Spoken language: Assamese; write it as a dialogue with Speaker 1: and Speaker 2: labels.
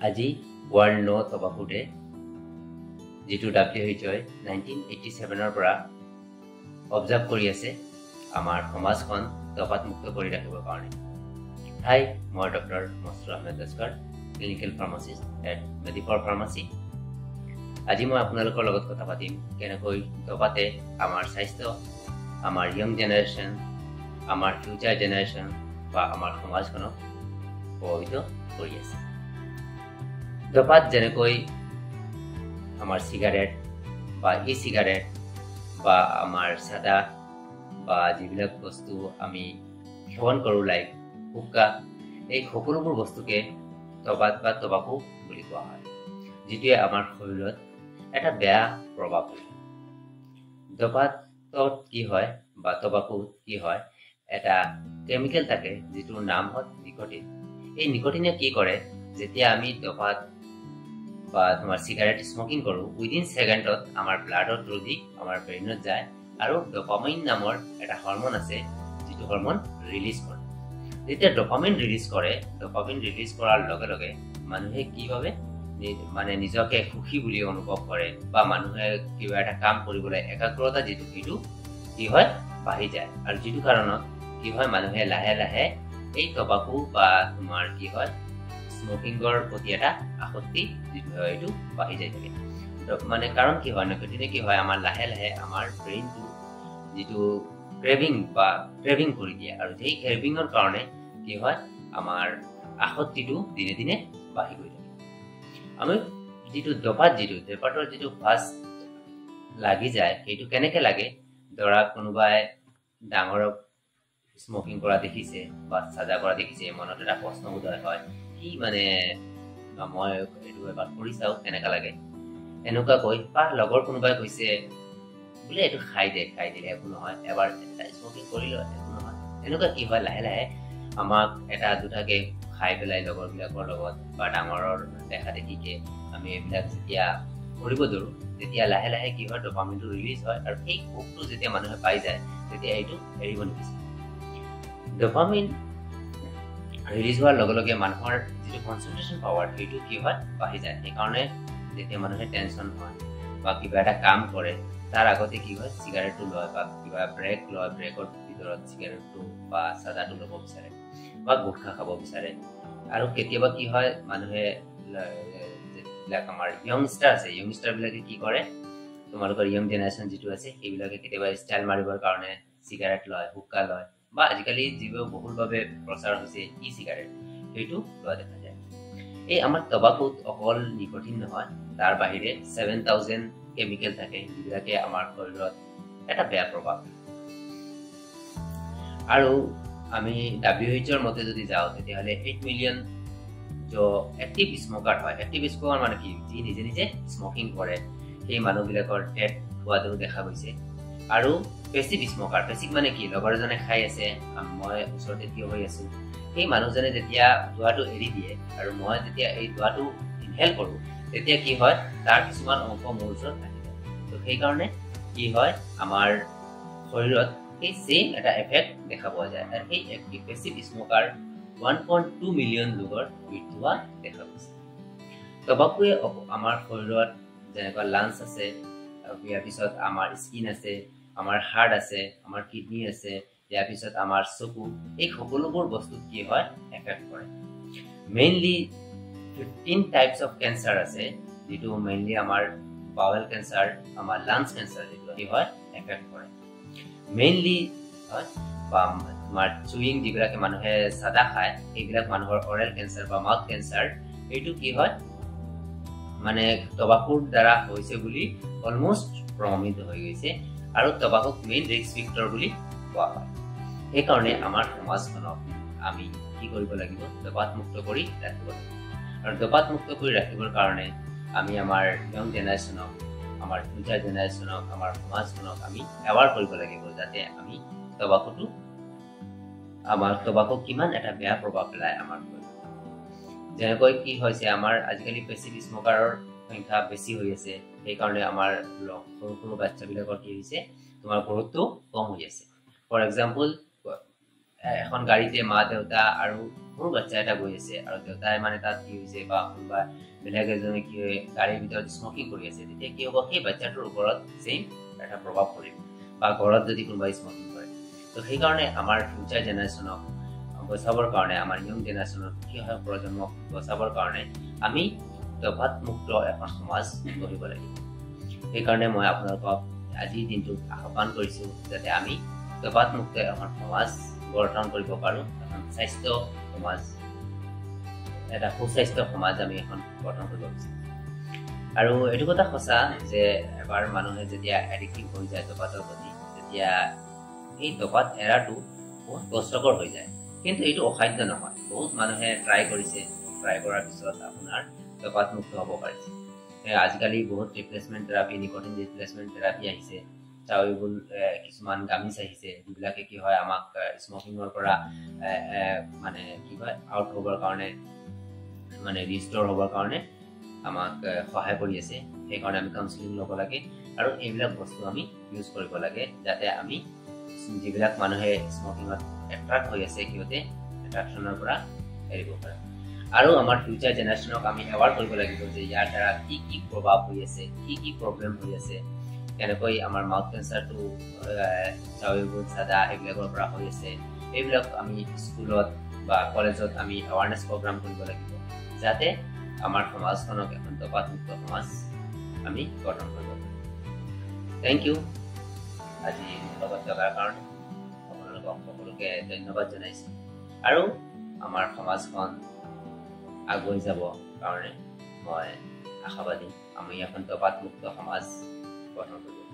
Speaker 1: আজি World No Tobacco Day, যিটো WHO 1987 পৰা অবজাৰ্ভ কৰি আছে আমাৰ সমাজখন তবাক মুক্ত কৰি ৰাখিবৰ কাৰণে। হাই, মই doctor Mashrur Ahmed Laskar, clinical pharmacist at Medifor pharmacy. আজি মই আপোনালোকৰ লগত কথা পাতিম কেনেকৈ তবাতে আমাৰ স্বাস্থ্য, আমাৰ ইয়ং জেনেৰেশ্যন, আমাৰ ফিউচাৰ জেনেৰেশ্যন বা আমাৰ সমাজখনক প্ৰভাৱিত কৰি আছে। তবাত যেনেকৈ আমাৰ চিগাৰেট বা ই চিগাৰেট বা আমাৰ চাদা বা যিবিলাক বস্তু আমি সেৱন কৰোঁ লাইক হুক্কা, এই সকলোবোৰ বস্তুকে তবাত বা তবাকু বুলি কোৱা হয়, যিটোৱে আমাৰ শৰীৰত এটা বেয়া প্ৰভাৱ পেলায়। তবাতত কি হয় বা তবাকুত কি হয়, এটা কেমিকেল থাকে যিটোৰ নাম হ'ল নিকটিন। এই নিকটিনে কি কৰে, যেতিয়া আমি তবাত বা তোমাৰ চিগাৰেট স্মকিং কৰোঁ, উইদিন ছেকেণ্ডত আমাৰ ব্লাডৰ থ্ৰু দি আমাৰ ব্ৰেইনত যায় আৰু ডপামিন নামৰ এটা হৰমন আছে, যিটো হৰমন ৰিলিজ কৰে। যেতিয়া ডপামিন ৰিলিজ কৰে, ডপামিন ৰিলিজ কৰাৰ লগে লগে মানুহে কি ভাবে, মানে নিজকে সুখী বুলি অনুভৱ কৰে বা মানুহে কিবা এটা কাম কৰিবলৈ একাগ্ৰতা যিটো সেইটো কি হয় বাঢ়ি যায়। আৰু যিটো কাৰণত কি হয়, মানুহে লাহে লাহে এই তবাকু বা তোমাৰ কি হয় স্মকিঙৰ প্ৰতি এটা আসক্তি যিটো হয় এইটো বাঢ়ি যায় থাকে। মানে কাৰণ কি হয়, নিকটিনে কি হয়, আমাৰ লাহে লাহে আমাৰ ব্ৰেইনটো যিটো ক্ৰেভিং কৰি দিয়ে, আৰু সেই ক্ৰেভিঙৰ কাৰণে কি হয়, আমাৰ আসক্তিটো দিনে দিনে বাঢ়ি গৈ থাকে। আমি যিটো ডপাতৰ যিটো ফাৰ্ষ্ট লাগি যায়, সেইটো কেনেকে লাগে, ধৰা কোনোবাই ডাঙৰক স্মকিং কৰা দেখিছে বা চাজা কৰা দেখিছে, মনত এটা প্ৰশ্ন উদয় হয়, কি মানে মই এইটো এবাৰ কৰি চাওঁ কেনেকা লাগে, এনেকুৱা কৈ বা লগৰ কোনোবাই কৈছে বোলে এইটো খাই দিলে একো নহয়, এবাৰ স্মকিং কৰিলে একো নহয়। এনেকুৱা কি হয়, লাহে লাহে আমাক এটা দুটাকে খাই পেলাই লগৰ বিলাকৰ লগত বা ডাঙৰৰ দেখা দেখিকে আমি এইবিলাক যেতিয়া কৰিব ধৰো, তেতিয়া লাহে লাহে কি হয়, ডপামিনটো ৰিলিজ হয়, আৰু সেই সুখটো যেতিয়া মানুহে পাই যায়, তেতিয়া এইটো এৰিব নিবিচাৰে। ডপামিন ৰিলিজ হোৱাৰ লগে লগে মানুহৰ যিটো কনচেন্ট্ৰেশ্যন পাৱাৰ সেইটো কি হয় বাঢ়ি যায়। সেইকাৰণে যেতিয়া মানুহে টেনচন হয় বা কিবা এটা কাম কৰে, তাৰ আগতে কি হয় চিগাৰেটটো লয় বা কিবা ব্ৰেক লয়, ব্ৰেকৰ ভিতৰত চিগাৰেটটো বা চাদাটো ল'ব বিচাৰে বা গুটখা খাব বিচাৰে। আৰু কেতিয়াবা কি হয়, মানুহে যিবিলাক আমাৰ য়ংষ্টাৰ আছে, য়ংষ্টাৰ বিলাকে কি কৰে, তোমালোকৰ ইয়ং জেনেৰেশ্যন যিটো আছে, সেইবিলাকে কেতিয়াবা ষ্টাইল মাৰিবৰ কাৰণে চিগাৰেট লয়, হুক্কা লয়, বা আজিকালি যিবোৰ বহুলভাৱে প্ৰচাৰ হৈছে ই চিগাৰেট, সেইটো লোৱা দেখা যায়। এই আমাৰ তবাকুত অকল নিকটিন নহয়, তাৰ বাহিৰে 7000 কেমিকেল থাকে, যিবিলাকে আমাৰ শৰীৰত এটা বেয়া প্ৰভাৱ। আৰু আমি WHO মতে যদি যাওঁ, তেতিয়াহ'লে 8 মিলিয়ন এক্টিভ স্মকাৰ হয়। এক্টিভ স্মকাৰ মানে কি, যি নিজে নিজে স্মকিং কৰে, সেই মানুহবিলাকৰ ডেথ হোৱাটো দেখা গৈছে। আৰু পেচিভ স্মকাৰ, পেচিভ মানে কি, লগৰ এজনে খাই আছে, মই ওচৰতে থিয় হৈ আছো, সেই মানুহজনে যেতিয়া ধোঁৱাটো এৰি দিয়ে আৰু মই যেতিয়া এই ধোঁৱাটো ইনহেল কৰো, তেতিয়া কি হয়, তাৰ কিছুমান অংশ মোৰ ওচৰত আহি যায়। তো সেইকাৰণে কি হয়, আমাৰ শৰীৰত সেই চেম এটা এফেক্ট দেখা পোৱা যায়। আৰু সেই পেচিভ স্মকাৰ 1.2 মিলিয়ন লোকৰ মৃত্যু হোৱা দেখা গৈছে। তবাকুৱে আমাৰ শৰীৰত যেনেকুৱা লাঞ্চ আছে, ইয়াৰ পিছত আমাৰ স্কিন আছে, আমাৰ হাৰ্ট আছে, আমাৰ কিডনী আছে, ইয়াৰ পিছত আমাৰ চকু, এই সকলোবোৰ বস্তুত কি হয় এফেক্ট কৰে। মেইনলি 15 টাইপছ অফ কেঞ্চাৰ আছে, যিটো মেইনলি আমাৰ বাৱেল কেঞ্চাৰ, আমাৰ লাঞ্চ কেঞ্চাৰ, যিটো কি হয় এফেক্ট কৰে। মেইনলি হয় বা তোমাৰ চুইং, যিবিলাকে মানুহে চাদা খায়, সেইবিলাক মানুহৰ অৰেল কেঞ্চাৰ বা মাউথ কেঞ্চাৰ, এইটো কি হয় মানে তবাকুৰ দ্বাৰা হৈছে বুলি অলমষ্ট প্ৰমাণিত হৈ গৈছে, আৰু তবাকুক মেইন ৰিস্ক ফেক্টৰ বুলি কোৱা হয়। সেইকাৰণে আমাৰ সমাজখনক আমি কি কৰিব লাগিব, তবাক মুক্ত কৰি ৰাখিব লাগিব। আৰু তবাক মুক্ত কৰি ৰাখিবৰ কাৰণে আমি আমাৰ ইয়ং জেনেৰেশ্যনক, আমাৰ ফিউচাৰ জেনেৰেশ্যনক, আমাৰ সমাজখনক আমি এৱাৰ কৰিব লাগিব, যাতে আমি তবাকুক কিমান এটা বেয়া প্ৰভাৱ পেলায় আমাৰ শৰীৰত। যেনেকৈ কি হৈছে, আমাৰ আজিকালি পেচিভ স্মকাৰৰ সংখ্যা বেছি হৈ আছে, সেইকাৰণে আমাৰ সৰু সৰু বাচ্চাবিলাকৰ কি হৈছে, তোমাৰ গ্ৰথটো কম হৈ আছে। ফৰ এক্সাম্পল, এখন গাড়ীতে মা দেউতা আৰু সৰু বাচ্চা এটা গৈ আছে আৰু দেউতাই মানে তাত কি হৈছে বা কোনোবা বেলেগ এজনে কি গাড়ীৰ ভিতৰত স্মকিং কৰি আছে, তেতিয়া কি হ'ব সেই বাচ্চাটোৰ ওপৰত চেইম এটা প্ৰভাৱ পৰিব বা ঘৰত যদি কোনোবাই স্মকিং কৰে। তো সেইকাৰণে আমাৰ ফিউচাৰ জেনেৰেশ্যনক বচাবৰ কাৰণে, আমাৰ ইয়ং জেনেৰেশ্যনৰ কি হয় প্ৰজন্মক বচাবৰ কাৰণে আমি ধঁপাত মুক্ত এখন সমাজ গঢ়িব লাগিব। সেইকাৰণে মই আপোনালোকক আজিৰ দিনটোত আহ্বান কৰিছোঁ যাতে আমি ধঁপাত মুক্ত এখন সমাজ গঠন কৰিব পাৰোঁ, এখন স্বাস্থ্য সমাজ, এটা সুস্বাস্থ্য সমাজ আমি এখন গঠন কৰিব বিচাৰোঁ। আৰু এইটো কথা সঁচা যে এবাৰ মানুহে যেতিয়া এডিক্টিভ হৈ যায় ধঁপাতৰ প্ৰতি, তেতিয়া এই ধঁপাত এৰাটো বহুত কষ্টকৰ হৈ যায়। কিন্তু এইটো অসাধ্য নহয়। বহুত মানুহে ট্ৰাই কৰিছে, ট্ৰাই কৰাৰ পিছত আপোনাৰ ধঁপাত মুক্ত হ'ব পাৰিছে। আজিকালি বহুত replacement therapy, nicotine replacement therapy আহিছে, চাউল কিছুমান গামিজ আহিছে, যিবিলাকে কি হয় আমাক স্মকিঙৰ পৰা মানে কি হয় আউট হ'বৰ কাৰণে, মানে ৰিষ্ট'ৰ হ'বৰ কাৰণে আমাক সহায় কৰি আছে। সেইকাৰণে আমি কাউন্সেলিং ল'ব লাগে আৰু এইবিলাক বস্তু আমি ইউজ কৰিব লাগে, যাতে আমি যিবিলাক মানুহে স্মকিঙত এট্ৰাক্ট হৈ আছে সিহঁতে এট্ৰাকশ্যনৰ পৰা এৰিব পাৰে। আৰু আমাৰ ফিউচাৰ জেনেৰেশ্যনক আমি এৱাৰ কৰিব লাগিব যে ইয়াৰ দ্বাৰা কি কি প্ৰভাৱ হৈ আছে, কি কি প্ৰব্লেম হৈ আছে, কেনেকৈ আমাৰ মাউথ কেঞ্চাৰটো চাউল চাদা এইবিলাকৰ পৰা হৈ আছে। এইবিলাক আমি স্কুলত বা কলেজত আমি এৱাৰনেছ প্ৰগ্ৰাম কৰিব লাগিব, যাতে আমাৰ সমাজখনক এখন ধঁপাত মুক্ত সমাজ আমি গঠন কৰিব পাৰোঁ। থেংক ইউ আজি লগত থকাৰ কাৰণে আপোনালোকক সকলোকে ধন্যবাদ জনাইছোঁ। আৰু আমাৰ সমাজখন আগুৱাই যাব কাৰণে মই আশাবাদী, আমি এখন ধঁপাত মুক্ত সমাজ গঠন কৰিব।